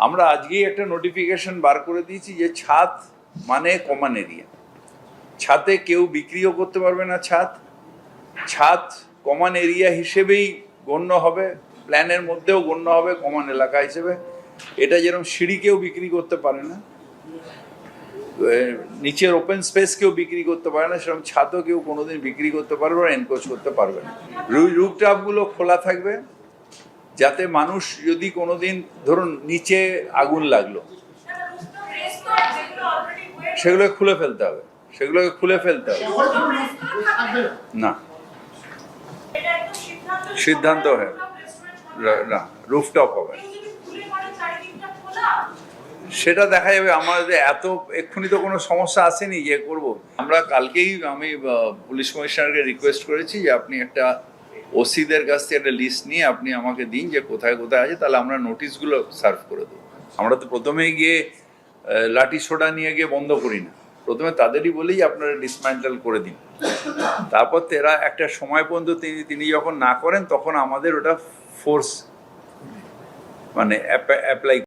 আমরা আজকেই একটা নোটিফিকেশন বার করে দিয়েছি যে ছাদ মানে কমন এরিয়া, ছাদে কেউ বিক্রিও করতে পারবে না। ছাদ কমন এরিয়া হিসেবেই গণ্য হবে, প্ল্যানের মধ্যেও গণ্য হবে কমন এলাকা হিসেবে। এটা যেরকম সিঁড়ি কেউ বিক্রি করতে পারে না, নিচের ওপেন স্পেস কেউ বিক্রি করতে পারে না, সেরকম ছাদও কেউ কোনোদিন বিক্রি করতে পারবে না, এনক্রোচ করতে পারবে না। রুফটপগুলো খোলা থাকবে, যাতে মানুষ যদি কোনোদিন ধরুন নিচে আগুন লাগলো, সেগুলোকে খুলে ফেলতে হবে, না সিদ্ধান্ত হয় না, রুফটপ হবে সেটা দেখা যাবে। আমাদের এত এক্ষুনি তো কোনো সমস্যা আসেনি যে করব। আমরা কালকেই আমি পুলিশ কমিশনারকে রিকোয়েস্ট করেছি যে আপনি একটা ওসিদের কাছ থেকে একটা লিস্ট নিয়ে আপনি আমাকে দিন যে কোথায় কোথায় আছে, তাহলে আমরা নোটিশগুলো সার্ভ করে দেবো। আমরা তো প্রথমেই গিয়ে লাঠি সোডা নিয়ে গিয়ে বন্ধ করি না, প্রথমে তাদেরই বলেই আপনারা ডিসম্যান্টেল করে দিন। তারপর তেরা একটা সময় পর্যন্ত তিনি যখন না করেন তখন আমাদের ওটা ফোর্স মানে অ্যাপ্লাই